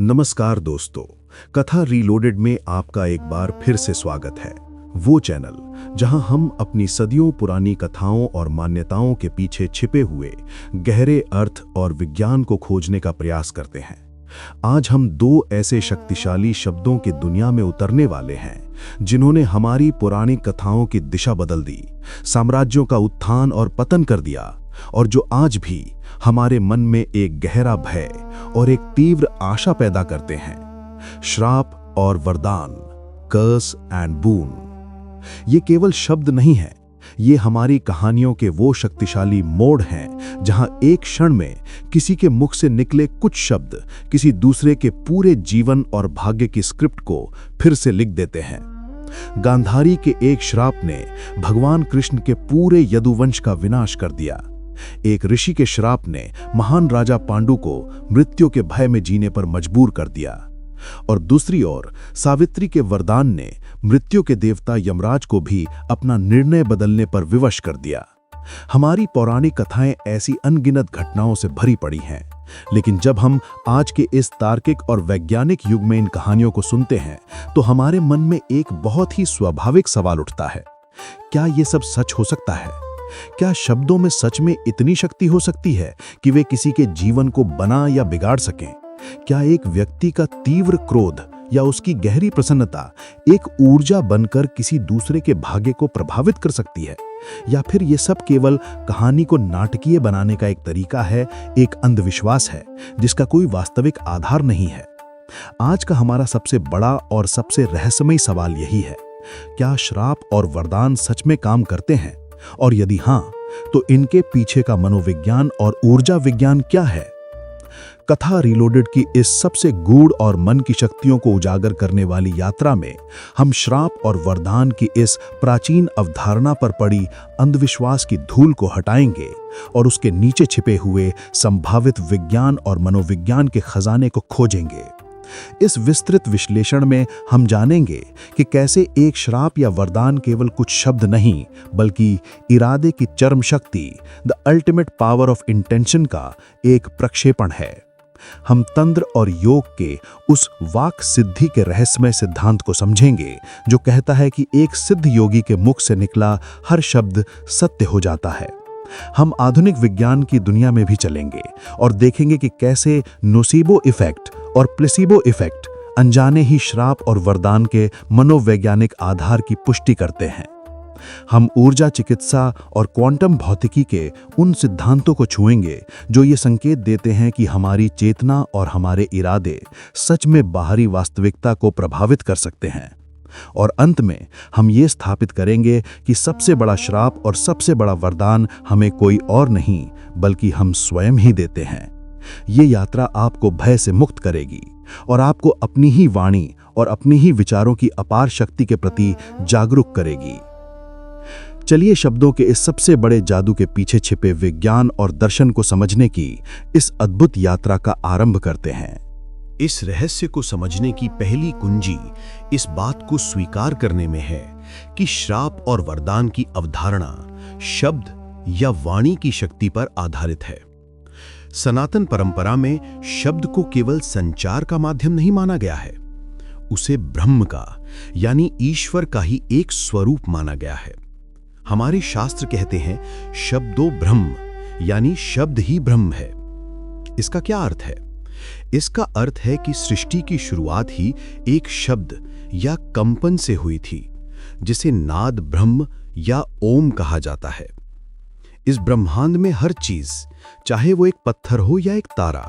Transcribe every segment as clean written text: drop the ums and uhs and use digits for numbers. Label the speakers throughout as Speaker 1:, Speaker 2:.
Speaker 1: नमस्कार दोस्तों, कथा रीलोडेड में आपका एक बार फिर से स्वागत है। वो चैनल जहां हम अपनी सदियों पुरानी कथाओं और मान्यताओं के पीछे छिपे हुए गहरे अर्थ और विज्ञान को खोजने का प्रयास करते हैं। आज हम दो ऐसे शक्तिशाली शब्दों की दुनिया में उतरने वाले हैं जिन्होंने हमारी पुरानी कथाओं की दिशा बदल दी, साम्राज्यों का उत्थान और पतन कर दिया, और जो आज भी हमारे मन में एक गहरा भय और एक तीव्र आशा पैदा करते हैं। श्राप और वरदान, कर्स एंड बून। ये केवल शब्द नहीं है, ये हमारी कहानियों के वो शक्तिशाली मोड़ हैं जहां एक क्षण में किसी के मुख से निकले कुछ शब्द किसी दूसरे के पूरे जीवन और भाग्य की स्क्रिप्ट को फिर से लिख देते हैं। गांधारी के एक श्राप ने भगवान कृष्ण के पूरे यदुवंश का विनाश कर दिया। एक ऋषि के श्राप ने महान राजा पांडु को मृत्यु के भय में जीने पर मजबूर कर दिया, और दूसरी ओर सावित्री के वरदान ने मृत्यु के देवता यमराज को भी अपना निर्णय बदलने पर विवश कर दिया। हमारी पौराणिक कथाएं ऐसी अनगिनत घटनाओं से भरी पड़ी हैं, लेकिन जब हम आज के इस तार्किक और वैज्ञानिक युग में इन कहानियों को सुनते हैं तो हमारे मन में एक बहुत ही स्वाभाविक सवाल उठता है। क्या ये सब सच हो सकता है? क्या शब्दों में सच में इतनी शक्ति हो सकती है कि वे किसी के जीवन को बना या बिगाड़ सकें? क्या एक व्यक्ति का तीव्र क्रोध या उसकी गहरी प्रसन्नता एक ऊर्जा बनकर किसी दूसरे के भाग्य को प्रभावित कर सकती है? या फिर ये सब केवल कहानी को नाटकीय बनाने का एक तरीका है, एक अंधविश्वास है जिसका कोई वास्तविक आधार नहीं है? आज का हमारा सबसे बड़ा और सबसे रहस्यमयी सवाल यही है, क्या श्राप और वरदान सच में काम करते हैं? और यदि हां, तो इनके पीछे का मनोविज्ञान और ऊर्जा विज्ञान क्या है? कथा रीलोडेड की इस सबसे गूढ़ और मन की शक्तियों को उजागर करने वाली यात्रा में हम श्राप और वरदान की इस प्राचीन अवधारणा पर पड़ी अंधविश्वास की धूल को हटाएंगे और उसके नीचे छिपे हुए संभावित विज्ञान और मनोविज्ञान के खजाने को खोजेंगे। इस विस्तृत विश्लेषण में हम जानेंगे कि कैसे एक श्राप या वरदान केवल कुछ शब्द नहीं, बल्कि इरादे की चरम शक्ति, the ultimate power of intention का एक प्रक्षेपण है। हम तंत्र और योग के उस वाक सिद्धि के रहस्यमय सिद्धांत को समझेंगे जो कहता है कि एक सिद्ध योगी के मुख से निकला हर शब्द सत्य हो जाता है। हम आधुनिक विज्ञान की दुनिया में भी चलेंगे और देखेंगे कि कैसे नोसिबो इफेक्ट और प्लेसिबो इफेक्ट अनजाने ही श्राप और वरदान के मनोवैज्ञानिक आधार की पुष्टि करते हैं। हम ऊर्जा चिकित्सा और क्वांटम भौतिकी के उन सिद्धांतों को छुएंगे जो ये संकेत देते हैं कि हमारी चेतना और हमारे इरादे सच में बाहरी वास्तविकता को प्रभावित कर सकते हैं। और अंत में हम ये स्थापित करेंगे कि सबसे बड़ा श्राप और सबसे बड़ा वरदान हमें कोई और नहीं बल्कि हम स्वयं ही देते हैं। ये यात्रा आपको भय से मुक्त करेगी और आपको अपनी ही वाणी और अपनी ही विचारों की अपार शक्ति के प्रति जागरूक करेगी। चलिए शब्दों के इस सबसे बड़े जादू के पीछे छिपे विज्ञान और दर्शन को समझने की इस अद्भुत यात्रा का आरंभ करते हैं।
Speaker 2: इस रहस्य को समझने की पहली कुंजी इस बात को स्वीकार करने में है कि श्राप और वरदान की अवधारणा शब्द या वाणी की शक्ति पर आधारित है। सनातन परंपरा में शब्द को केवल संचार का माध्यम नहीं माना गया है, उसे ब्रह्म का यानी ईश्वर का ही एक स्वरूप माना गया है। हमारे शास्त्र कहते हैं शब्दो ब्रह्म, यानी शब्द ही ब्रह्म है। इसका क्या अर्थ है? इसका अर्थ है कि सृष्टि की शुरुआत ही एक शब्द या कंपन से हुई थी, जिसे नाद ब्रह्म या ओम कहा जाता है। इस ब्रह्मांड में हर चीज, चाहे वो एक पत्थर हो या एक तारा,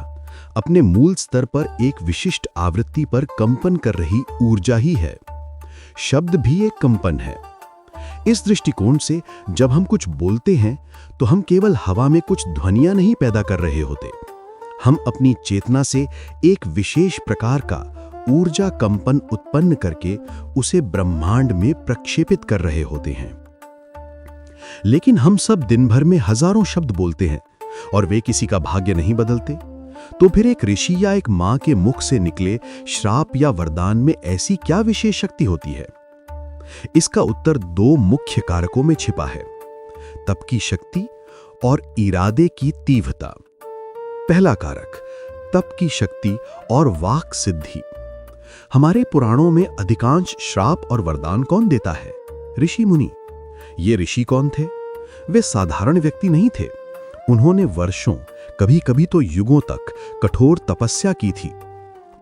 Speaker 2: अपने मूल स्तर पर एक विशिष्ट आवृत्ति पर कंपन कर रही ऊर्जा ही है। शब्द भी एक कंपन है। इस दृष्टिकोण से जब हम कुछ बोलते हैं तो हम केवल हवा में कुछ ध्वनियां नहीं पैदा कर रहे होते, हम अपनी चेतना से एक विशेष प्रकार का ऊर्जा कंपन उत्पन्न करके उसे ब्रह्मांड में प्रक्षेपित कर रहे होते हैं। लेकिन हम सब दिन भर में हजारों शब्द बोलते हैं और वे किसी का भाग्य नहीं बदलते। तो फिर एक ऋषि या एक मां के मुख से निकले श्राप या वरदान में ऐसी क्या विशेष शक्ति होती है? इसका उत्तर दो मुख्य कारकों में छिपा है, तप की शक्ति और इरादे की तीव्रता। पहला कारक तप की शक्ति और वाक सिद्धि। हमारे पुराणों में अधिकांश श्राप और वरदान कौन देता है? ऋषि मुनि। ये ऋषि कौन थे? वे साधारण व्यक्ति नहीं थे। उन्होंने वर्षों, कभी-कभी तो युगों तक कठोर तपस्या की थी।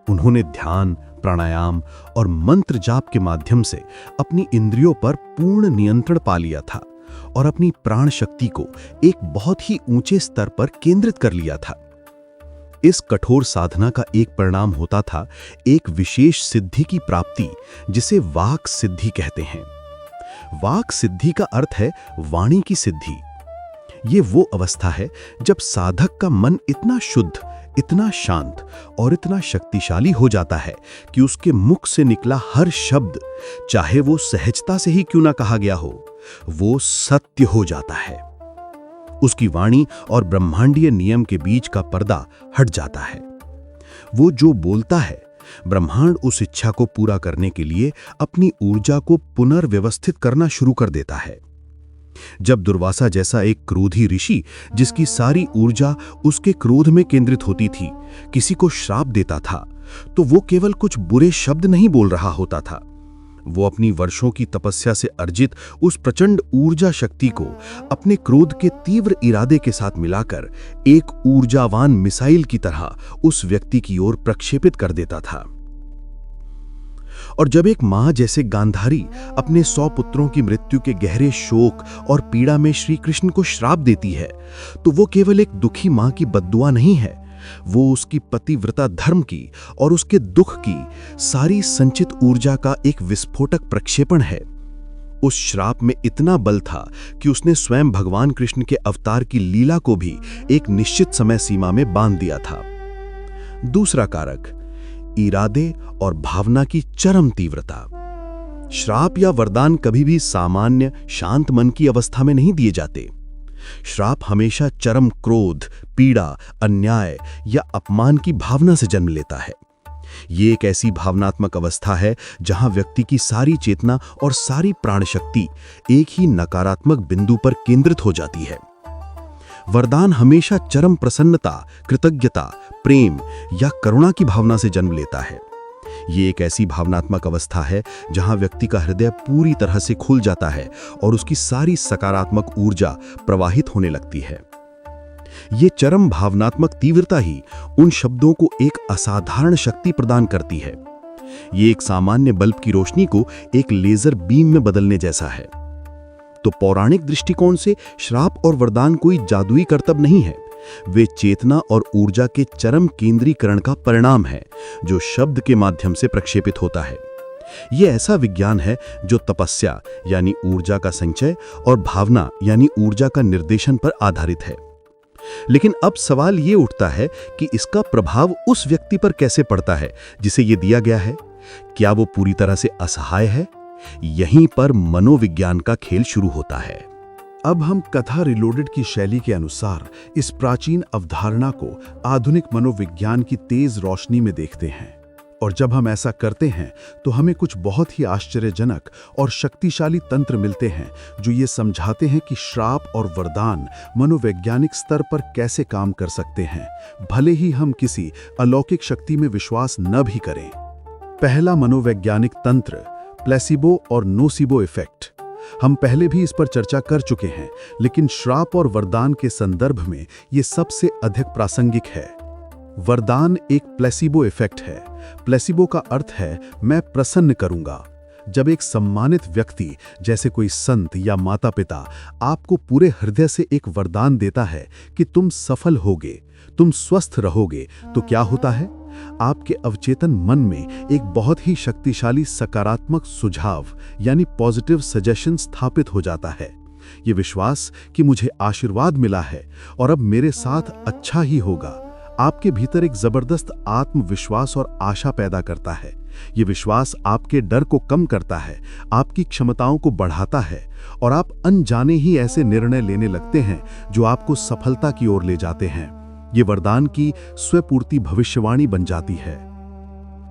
Speaker 2: उन्होंने ध्यान, प्राणायाम और मंत्र जाप के माध्यम से अपनी इंद्रियों पर पूर्ण नियंत्रण पा लिया था और अपनी प्राण शक्ति को एक बहुत ही ऊंचे स्तर पर केंद्रित कर लिया था। इस कठोर साधना का एक परिणाम होता था एक विशेष सिद्धि की प्राप्ति, जिसे वाक सिद्धि कहते हैं। वाक सिद्धि का अर्थ है वाणी की सिद्धि। ये वो अवस्था है जब साधक का मन इतना शुद्ध, इतना शांत और इतना शक्तिशाली हो जाता है कि उसके मुख से निकला हर शब्द, चाहे वो सहजता से ही क्यों ना कहा गया हो, वो सत्य हो जाता है। उसकी वाणी और ब्रह्मांडीय नियम के बीच का पर्दा हट जाता है। वो जो बोलता है, ब्रह्मांड उस इच्छा को पूरा करने के लिए अपनी ऊर्जा को पुनर्व्यवस्थित करना शुरू कर देता है। जब दुर्वासा जैसा एक क्रोधी ऋषि, जिसकी सारी ऊर्जा उसके क्रोध में केंद्रित होती थी, किसी को श्राप देता था, तो वो केवल कुछ बुरे शब्द नहीं बोल रहा होता था। वो अपनी वर्षों की तपस्या से अर्जित उस प्रचंड ऊर्जा शक्ति को अपने क्रोध के तीव्र इरादे के साथ मिलाकर एक ऊर्जावान मिसाइल की तरह उस व्यक्ति की ओर प्रक्षेपित कर देता था। और जब एक मां जैसे गांधारी अपने 100 पुत्रों की मृत्यु के गहरे शोक और पीड़ा में श्री कृष्ण को श्राप देती है, तो वो केवल एक दुखी मां की बद्दुआ नहीं है, वो उसकी पतिव्रता धर्म की और उसके दुख की सारी संचित ऊर्जा का एक विस्फोटक प्रक्षेपण है। उस श्राप में इतना बल था कि उसने स्वयं भगवान कृष्ण के अवतार की लीला को भी एक निश्चित समय सीमा में बांध दिया था। दूसरा कारक, इरादे और भावना की चरम तीव्रता। श्राप या वरदान कभी भी सामान्य शांत मन की अवस्था में नहीं दिए जाते। श्राप हमेशा चरम क्रोध, पीड़ा, अन्याय या अपमान की भावना से जन्म लेता है। ये एक ऐसी भावनात्मक अवस्था है जहां व्यक्ति की सारी चेतना और सारी प्राण शक्ति एक ही नकारात्मक बिंदु पर केंद्रित हो जाती है। वरदान हमेशा चरम प्रसन्नता, कृतज्ञता, प्रेम या करुणा की भावना से जन्म लेता है। ये एक ऐसी भावनात्मक अवस्था है जहां व्यक्ति का हृदय पूरी तरह से खुल जाता है और उसकी सारी सकारात्मक ऊर्जा प्रवाहित होने लगती है। ये चरम भावनात्मक तीव्रता ही उन शब्दों को एक असाधारण शक्ति प्रदान करती है। ये एक सामान्य बल्ब की रोशनी को एक लेजर बीम में बदलने जैसा है। तो पौराणिक दृष्टिकोण से श्राप और वरदान कोई जादुई करतब नहीं है। वे चेतना और ऊर्जा के चरम केंद्रीकरण का परिणाम है, जो शब्द के माध्यम से प्रक्षेपित होता है। यह ऐसा विज्ञान है जो तपस्या यानी ऊर्जा का संचय और भावना यानी ऊर्जा का निर्देशन पर आधारित है। लेकिन अब सवाल ये उठता है कि इसका प्रभाव उस व्यक्ति पर कैसे पड़ता है जिसे ये दिया गया है। क्या वो पूरी तरह से असहाय है? यहीं पर मनोविज्ञान का खेल शुरू होता है।
Speaker 1: अब हम कथा रिलोडेड की शैली के अनुसार इस प्राचीन अवधारणा को आधुनिक मनोविज्ञान की तेज रोशनी में देखते हैं। और जब हम ऐसा करते हैं तो हमें कुछ बहुत ही आश्चर्यजनक और शक्तिशाली तंत्र मिलते हैं जो ये समझाते हैं कि श्राप और वरदान मनोवैज्ञानिक स्तर पर कैसे काम कर सकते हैं, भले ही हम किसी अलौकिक शक्ति में विश्वास न भी करें। पहला मनोवैज्ञानिक तंत्र, प्लेसिबो और नोसिबो इफेक्ट। हम पहले भी इस पर चर्चा कर चुके हैं, लेकिन श्राप और वरदान के संदर्भ में ये सबसे अधिक प्रासंगिक है। वरदान एक प्लेसिबो इफेक्ट है। प्लेसिबो का अर्थ है मैं प्रसन्न करूंगा। जब एक सम्मानित व्यक्ति जैसे कोई संत या माता पिता आपको पूरे हृदय से एक वरदान देता है कि तुम सफल होगे, तुम स्वस्थ रहोगे, तो क्या होता है? आपके अवचेतन मन में एक बहुत ही शक्तिशाली सकारात्मक सुझाव यानी पॉजिटिव सजेशन स्थापित हो जाता है। ये विश्वास कि मुझे आशीर्वाद मिला है और अब मेरे साथ अच्छा ही होगा, आपके भीतर एक जबरदस्त आत्मविश्वास और आशा पैदा करता है। ये विश्वास आपके डर को कम करता है, आपकी क्षमताओं को बढ़ाता है और आप अनजाने ही ऐसे निर्णय लेने लगते हैं जो आपको सफलता की ओर ले जाते हैं। ये वरदान की स्वपूर्ति भविष्यवाणी बन जाती है।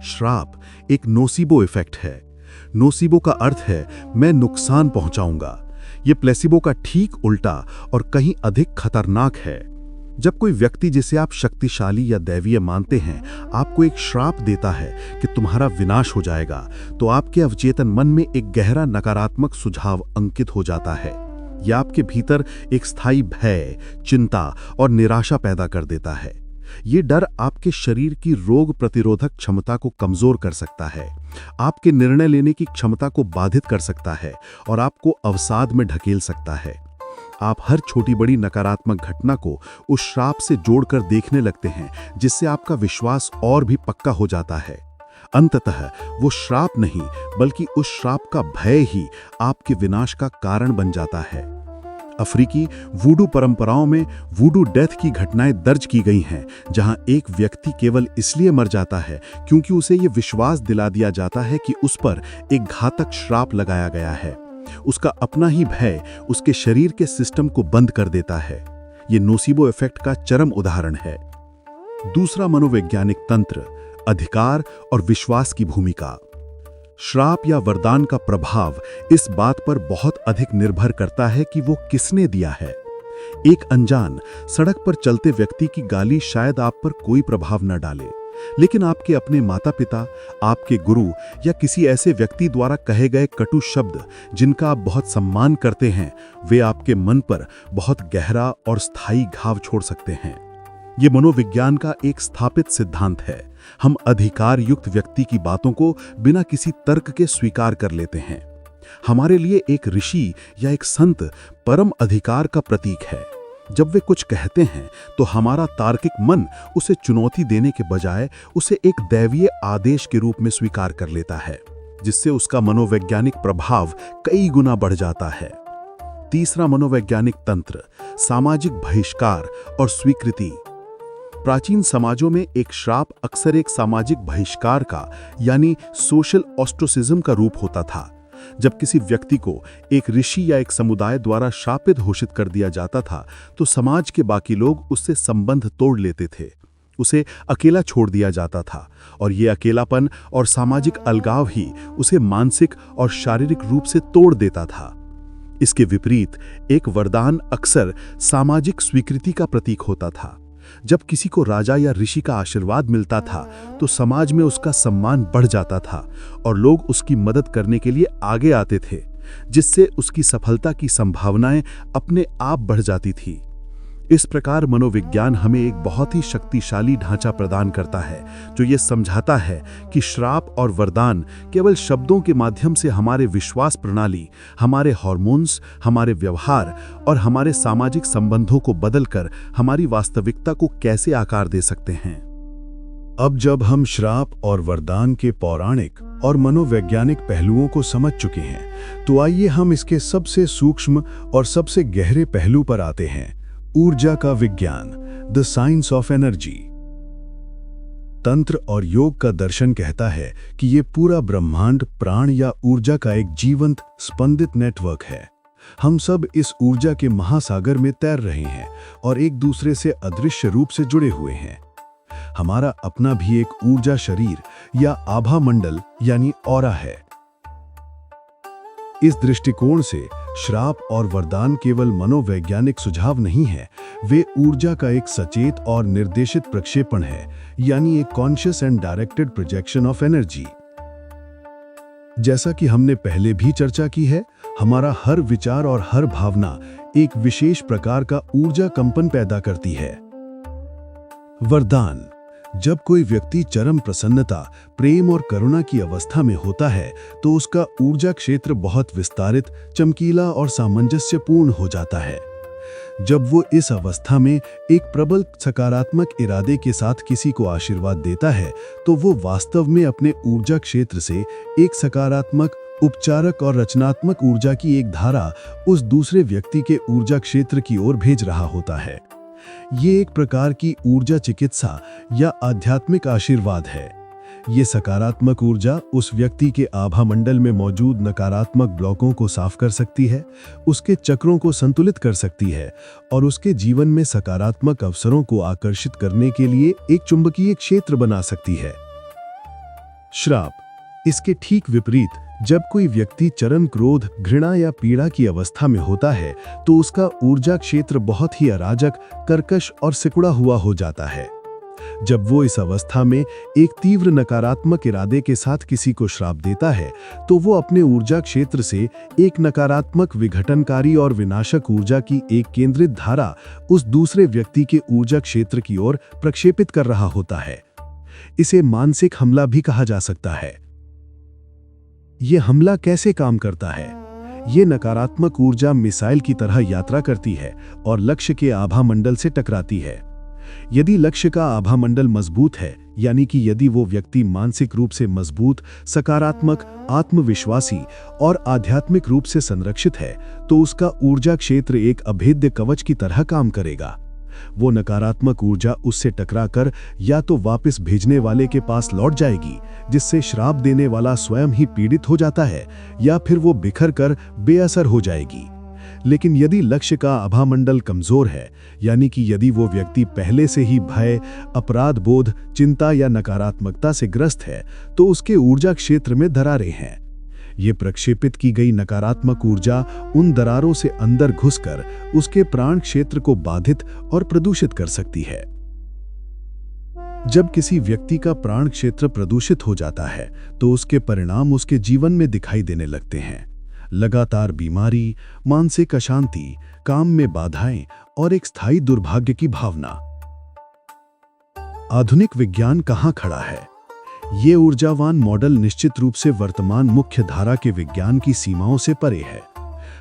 Speaker 1: श्राप एक नोसिबो इफेक्ट है। नोसिबो का अर्थ है मैं नुकसान पहुंचाऊंगा। ये प्लेसिबो का ठीक उल्टा और कहीं अधिक खतरनाक है। जब कोई व्यक्ति जिसे आप शक्तिशाली या दैवीय मानते हैं आपको एक श्राप देता है कि तुम्हारा विनाश हो जाएगा, तो आपके अवचेतन मन में एक गहरा नकारात्मक सुझाव अंकित हो जाता है। यह आपके भीतर एक स्थायी भय, चिंता और निराशा पैदा कर देता है। ये डर आपके शरीर की रोग प्रतिरोधक क्षमता को कमजोर कर सकता है, आपके निर्णय लेने की क्षमता को बाधित कर सकता है और आपको अवसाद में ढकेल सकता है। आप हर छोटी बड़ी नकारात्मक घटना को उस श्राप से जोड़कर देखने लगते हैं, जिससे आपका विश्वास और भी पक्का हो जाता है। अंततः वो श्राप नहीं बल्कि उस श्राप का भय ही आपके विनाश का कारण बन जाता है। अफ्रीकी वूडू परंपराओं में वूडू डेथ की घटनाएं दर्ज की गई हैं, जहां एक व्यक्ति केवल इसलिए मर जाता है क्योंकि उसे ये विश्वास दिला दिया जाता है कि उस पर एक घातक श्राप लगाया गया है। उसका अपना ही भय उसके शरीर के सिस्टम को बंद कर देता है। ये नोसिबो इफेक्ट का चरम उदाहरण है। दूसरा मनोवैज्ञानिक तंत्र, अधिकार और विश्वास की भूमिका। श्राप या वरदान का प्रभाव इस बात पर बहुत अधिक निर्भर करता है कि वो किसने दिया है। एक अनजान सड़क पर चलते व्यक्ति की गाली शायद आप पर कोई प्रभाव न डाले, लेकिन आपके अपने माता पिता, आपके गुरु या किसी ऐसे व्यक्ति द्वारा कहे गए कटु शब्द जिनका आप बहुत सम्मान करते हैं, वे आपके मन पर बहुत गहरा और स्थायी घाव छोड़ सकते हैं। ये मनोविज्ञान का एक स्थापित सिद्धांत है। हम अधिकार युक्त व्यक्ति की बातों को बिना किसी तर्क के स्वीकार कर लेते हैं। हमारे लिए एक ऋषि या एक संत परम अधिकार का प्रतीक है। जब वे कुछ कहते हैं तो हमारा तार्किक मन उसे चुनौती देने के बजाय उसे एक दैवीय आदेश के रूप में स्वीकार कर लेता है, जिससे उसका मनोवैज्ञानिक प्रभाव कई गुना बढ़ जाता है। तीसरा मनोवैज्ञानिक तंत्र, सामाजिक बहिष्कार और स्वीकृति। प्राचीन समाजों में एक श्राप अक्सर एक सामाजिक बहिष्कार का यानी सोशल ऑस्ट्रोसिज्म का रूप होता था। जब किसी व्यक्ति को एक ऋषि या एक समुदाय द्वारा शापित घोषित कर दिया जाता था, तो समाज के बाकी लोग उससे संबंध तोड़ लेते थे। उसे अकेला छोड़ दिया जाता था और ये अकेलापन और सामाजिक अलगाव ही उसे मानसिक और शारीरिक रूप से तोड़ देता था। इसके विपरीत एक वरदान अक्सर सामाजिक स्वीकृति का प्रतीक होता था। जब किसी को राजा या ऋषि का आशीर्वाद मिलता था तो समाज में उसका सम्मान बढ़ जाता था और लोग उसकी मदद करने के लिए आगे आते थे, जिससे उसकी सफलता की संभावनाएं अपने आप बढ़ जाती थी। इस प्रकार मनोविज्ञान हमें एक बहुत ही शक्तिशाली ढांचा प्रदान करता है, जो ये समझाता है कि श्राप और वरदान केवल शब्दों के माध्यम से हमारे विश्वास प्रणाली, हमारे हार्मोन्स, हमारे व्यवहार और हमारे सामाजिक संबंधों को बदलकर हमारी वास्तविकता को कैसे आकार दे सकते हैं।
Speaker 2: अब जब हम श्राप और वरदान के पौराणिक और मनोवैज्ञानिक पहलुओं को समझ चुके हैं, तो आइए हम इसके सबसे सूक्ष्म और सबसे गहरे पहलू पर आते हैं, ऊर्जा का विज्ञान, द साइंस ऑफ एनर्जी। तंत्र और योग का दर्शन कहता है कि ये पूरा ब्रह्मांड प्राण या ऊर्जा का एक जीवंत स्पंदित नेटवर्क है। हम सब इस ऊर्जा के महासागर में तैर रहे हैं और एक दूसरे से अदृश्य रूप से जुड़े हुए हैं। हमारा अपना भी एक ऊर्जा शरीर या आभा मंडल यानी ऑरा है। इस दृष्टिकोण से श्राप और वरदान केवल मनोवैज्ञानिक सुझाव नहीं है, वे ऊर्जा का एक सचेत और निर्देशित प्रक्षेपण है, यानी एक conscious and directed projection of energy. जैसा कि हमने पहले भी चर्चा की है, हमारा हर विचार और हर भावना एक विशेष प्रकार का ऊर्जा कंपन पैदा करती है। वरदान। जब कोई व्यक्ति चरम प्रसन्नता, प्रेम और करुणा की अवस्था में होता है, तो उसका ऊर्जा क्षेत्र बहुत विस्तारित, चमकीला और सामंजस्यपूर्ण हो जाता है। जब वो इस अवस्था में एक प्रबल सकारात्मक इरादे के साथ किसी को आशीर्वाद देता है, तो वो वास्तव में अपने ऊर्जा क्षेत्र से एक सकारात्मक, उपचारक और रचनात्मक ऊर्जा की एक धारा उस दूसरे व्यक्ति के ऊर्जा क्षेत्र की ओर भेज रहा होता है। ये एक प्रकार की ऊर्जा चिकित्सा या आध्यात्मिक आशीर्वाद है। ये सकारात्मक ऊर्जा उस व्यक्ति के आभा मंडल में मौजूद नकारात्मक ब्लॉकों को साफ कर सकती है, उसके चक्रों को संतुलित कर सकती है और उसके जीवन में सकारात्मक अवसरों को आकर्षित करने के लिए एक चुंबकीय क्षेत्र बना सकती है। श्राप। इसके ठीक विपरीत
Speaker 1: जब कोई व्यक्ति चरम क्रोध, घृणा या पीड़ा की अवस्था में होता है तो उसका ऊर्जा क्षेत्र बहुत ही अराजक, कर्कश और सिकुड़ा हुआ हो जाता है। जब वो इस अवस्था में एक तीव्र नकारात्मक इरादे के साथ किसी को श्राप देता है तो वो अपने ऊर्जा क्षेत्र से एक नकारात्मक, विघटनकारी और विनाशक ऊर्जा की एक केंद्रित धारा उस दूसरे व्यक्ति के ऊर्जा क्षेत्र की ओर प्रक्षेपित कर रहा होता है। इसे मानसिक हमला भी कहा जा सकता है। ये हमला कैसे काम करता है? ये नकारात्मक ऊर्जा मिसाइल की तरह यात्रा करती है और लक्ष्य के आभा मंडल से टकराती है। यदि लक्ष्य का आभा मंडल मजबूत है, यानी कि यदि वो व्यक्ति मानसिक रूप से मजबूत, सकारात्मक, आत्मविश्वासी और आध्यात्मिक रूप से संरक्षित है, तो उसका ऊर्जा क्षेत्र एक अभेद्य कवच की तरह काम करेगा। वो नकारात्मक ऊर्जा उससे टकराकर या तो वापस भेजने वाले के पास लौट जाएगी, जिससे श्राप देने वाला स्वयं ही पीड़ित हो जाता है, या फिर वो बिखर कर बेअसर हो जाएगी। लेकिन यदि लक्ष्य का आभामंडल कमजोर है, यानी कि यदि वो व्यक्ति पहले से ही भय, अपराध बोध, चिंता या नकारात्मकता से ग्रस्त है, तो उसके ऊर्जा क्षेत्र में दरारें हैं। ये प्रक्षेपित की गई नकारात्मक ऊर्जा उन दरारों से अंदर घुसकर उसके प्राण क्षेत्र को बाधित और प्रदूषित कर सकती है। जब किसी व्यक्ति का प्राण क्षेत्र प्रदूषित हो जाता है तो उसके परिणाम उसके जीवन में दिखाई देने लगते हैं। लगातार बीमारी, मानसिक अशांति, काम में बाधाएं और एक स्थायी दुर्भाग्य की भावना। आधुनिक विज्ञान कहां खड़ा है? ये ऊर्जावान मॉडल निश्चित रूप से वर्तमान मुख्य धारा के विज्ञान की सीमाओं से परे है।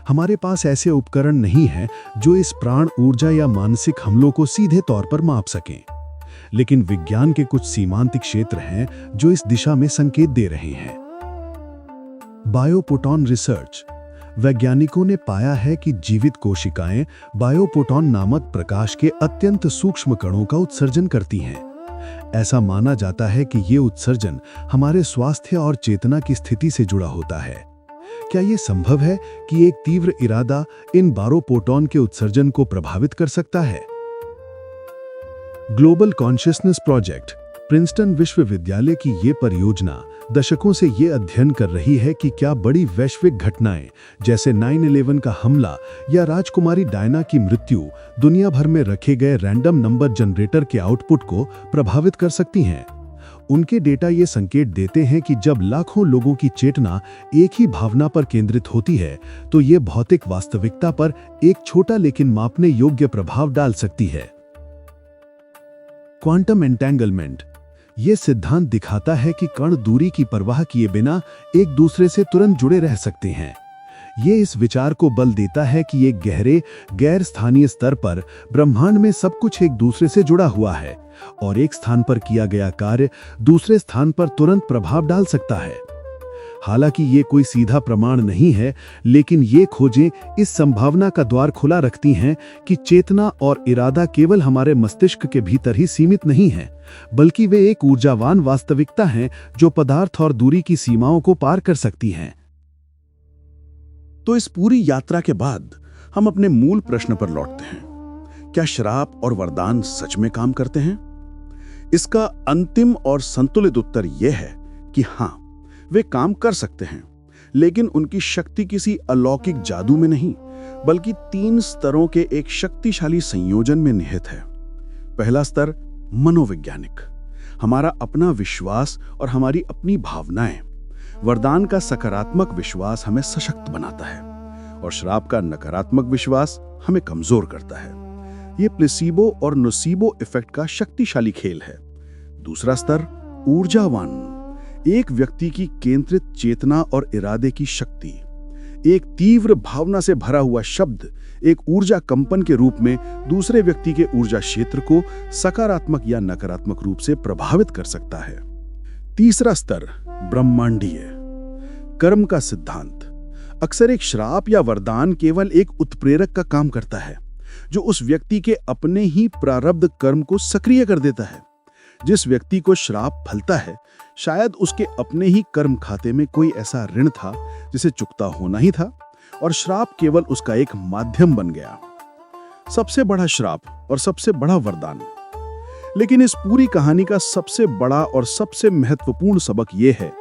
Speaker 1: हमारे पास ऐसे उपकरण नहीं हैं जो इस प्राण ऊर्जा या मानसिक हमलों को सीधे तौर पर माप सकें। लेकिन विज्ञान के कुछ सीमांतिक क्षेत्र हैं जो इस दिशा में संकेत दे रहे हैं। बायोपोटॉन रिसर्च। वैज्ञानिकों ने पाया है कि जीवित कोशिकाएं बायोपोटॉन नामक प्रकाश के अत्यंत सूक्ष्म कणों का उत्सर्जन करती हैं। ऐसा माना जाता है कि ये उत्सर्जन हमारे स्वास्थ्य और चेतना की स्थिति से जुड़ा होता है। क्या ये संभव है कि एक तीव्र इरादा इन बायोपोटॉन के उत्सर्जन को प्रभावित कर सकता है? ग्लोबल कॉन्शियसनेस प्रोजेक्ट, प्रिंसटन विश्वविद्यालय की ये परियोजना दशकों से ये अध्ययन कर रही है कि क्या बड़ी वैश्विक घटनाएं जैसे 9/11 का हमला या राजकुमारी डायना की मृत्यु दुनिया भर में रखे गए रैंडम नंबर जनरेटर के आउटपुट को प्रभावित कर सकती हैं। उनके डेटा ये संकेत देते हैं कि जब लाखों लोगों की चेतना एक ही भावना पर केंद्रित होती है तो ये भौतिक वास्तविकता पर एक छोटा लेकिन मापने योग्य प्रभाव डाल सकती है। Quantum entanglement. ये सिद्धांत दिखाता है कि कण दूरी की परवाह किए बिना एक दूसरे से तुरंत जुड़े रह सकते हैं। ये इस विचार को बल देता है कि एक गहरे, गैर स्थानीय स्तर पर ब्रह्मांड में सब कुछ एक दूसरे से जुड़ा हुआ है और एक स्थान पर किया गया कार्य दूसरे स्थान पर तुरंत प्रभाव डाल सकता है। हालांकि ये कोई सीधा प्रमाण नहीं है, लेकिन ये खोजें इस संभावना का द्वार खुला रखती हैं कि चेतना और इरादा केवल हमारे मस्तिष्क के भीतर ही सीमित नहीं है, बल्कि वे एक ऊर्जावान वास्तविकता हैं जो पदार्थ और दूरी की सीमाओं को पार कर सकती हैं।
Speaker 3: तो इस पूरी यात्रा के बाद हम अपने मूल प्रश्न पर लौटते हैं। क्या श्राप और वरदान सच में काम करते हैं? इसका अंतिम और संतुलित उत्तर यह है कि हाँ, वे काम कर सकते हैं, लेकिन उनकी शक्ति किसी अलौकिक जादू में नहीं, बल्कि 3 स्तरों के एक शक्तिशाली संयोजन में निहित है। पहला स्तर मनोवैज्ञानिक, हमारा अपना विश्वास और हमारी अपनी भावनाएं। वरदान का सकारात्मक विश्वास हमें सशक्त बनाता है और श्राप का नकारात्मक विश्वास हमें कमजोर करता है। यह प्लेसीबो और नोसीबो इफेक्ट का शक्तिशाली खेल है। दूसरा स्तर ऊर्जावान, एक व्यक्ति की केंद्रित चेतना और इरादे की शक्ति। एक तीव्र भावना से भरा हुआ शब्द एक ऊर्जा कंपन के रूप में दूसरे व्यक्ति के ऊर्जा क्षेत्र को सकारात्मक या नकारात्मक रूप से प्रभावित कर सकता है। तीसरा स्तर ब्रह्मांडीय, कर्म का सिद्धांत। अक्सर एक श्राप या वरदान केवल एक उत्प्रेरक का काम करता है, जो उस व्यक्ति के अपने ही प्रारब्ध कर्म को सक्रिय कर देता है। जिस व्यक्ति को श्राप फलता है, शायद उसके अपने ही कर्म खाते में कोई ऐसा ऋण था जिसे चुकता होना ही था, और श्राप केवल उसका एक माध्यम बन गया। सबसे बड़ा श्राप और सबसे बड़ा वरदान। लेकिन इस पूरी कहानी का सबसे बड़ा और सबसे महत्वपूर्ण सबक यह है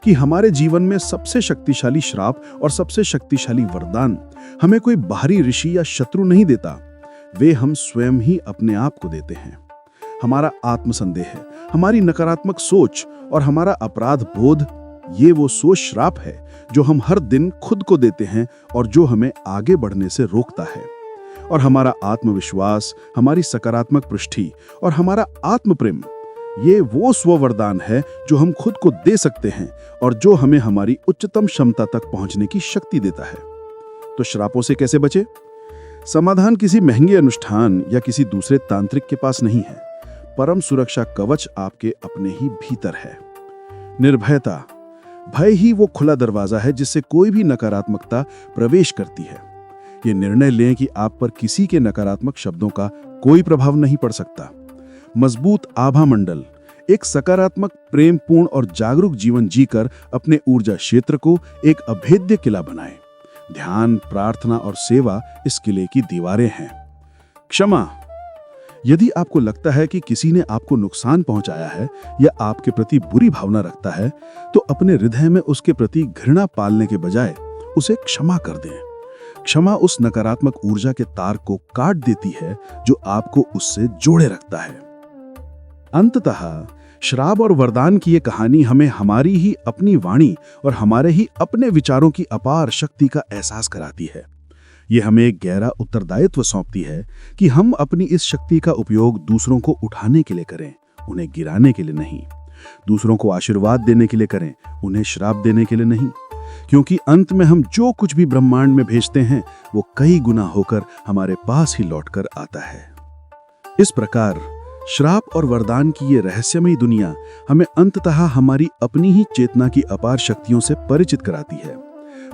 Speaker 3: कि हमारे जीवन में सबसे शक्तिशाली श्राप और सबसे शक्तिशाली वरदान हमें कोई बाहरी ऋषि या शत्रु नहीं देता, वे हम स्वयं ही अपने आप को देते हैं। हमारा आत्मसंदेह है, हमारी नकारात्मक सोच और हमारा अपराध बोध, ये वो सोच श्राप है जो हम हर दिन खुद को देते हैं और जो हमें आगे बढ़ने से रोकता है। और हमारा आत्मविश्वास, हमारी सकारात्मक पुष्टि और हमारा आत्मप्रेम, ये वो स्ववरदान है जो हम खुद को दे सकते हैं और जो हमें हमारी उच्चतम क्षमता तक पहुंचने की शक्ति देता है। तो श्रापों से कैसे बचे? समाधान किसी महंगे अनुष्ठान या किसी दूसरे तांत्रिक के पास नहीं है। परम सुरक्षा कवच आपके अपने ही भीतर है। निर्भयता, भय ही वो खुला दरवाजा है जिससे कोई भी नकारात्मकता प्रवेश करती है। ये निर्णय लें कि आप पर किसी के नकारात्मक शब्दों का कोई प्रभाव नहीं पड़ सकता। मजबूत आभा मंडल, एक सकारात्मक, प्रेमपूर्ण और जागरूक जीवन जीकर अपने ऊर्जा क्षेत्र को एक अभेद्य किला बनाएं। ध्यान, प्रार्थना और सेवा इस किले की दीवारें हैं। क्षमा, यदि आपको लगता है कि किसी ने आपको नुकसान पहुंचाया है या आपके प्रति बुरी भावना रखता है, तो अपने हृदय में उसके प्रति घृणा पालने के बजाय उसे क्षमा कर दें। क्षमा उस नकारात्मक ऊर्जा के तार को काट देती है जो आपको उससे जोड़े रखता है। अंततः श्राप और वरदान की ये कहानी हमें हमारी ही अपनी वाणी और हमारे ही अपने विचारों की अपार शक्ति का एहसास कराती है। ये हमें एक गहरा उत्तरदायित्व सौंपती है कि हम अपनी इस शक्ति का उपयोग दूसरों को उठाने के लिए करें, उन्हें गिराने के लिए नहीं। दूसरों को आशीर्वाद देने के लिए करें, उन्हें श्राप देने के लिए नहीं। क्योंकि अंत में हम जो कुछ भी ब्रह्मांड में भेजते हैं वो कई गुना होकर हमारे पास ही लौटकर आता है। इस प्रकार श्राप और वरदान की ये रहस्यमयी दुनिया हमें अंततः हमारी अपनी ही चेतना की अपार शक्तियों से परिचित कराती है।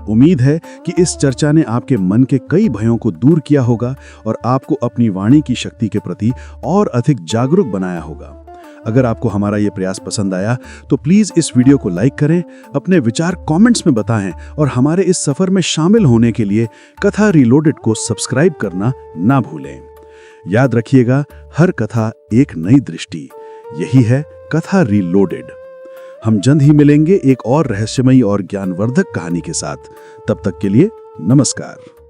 Speaker 3: उम्मीद है कि इस चर्चा ने आपके मन के कई भयों को दूर किया होगा और आपको अपनी वाणी की शक्ति के प्रति और अधिक जागरूक बनाया होगा। अगर आपको हमारा ये प्रयास पसंद आया तो प्लीज इस वीडियो को लाइक करें, अपने विचार कमेंट्स में बताएं और हमारे इस सफर में शामिल होने के लिए कथा रीलोडेड को सब्सक्राइब करना ना भूलें। याद रखिएगा, हर कथा एक नई दृष्टि। यही है कथा रीलोडेड। हम जल्द ही मिलेंगे एक और रहस्यमयी और ज्ञानवर्धक कहानी के साथ। तब तक के लिए नमस्कार।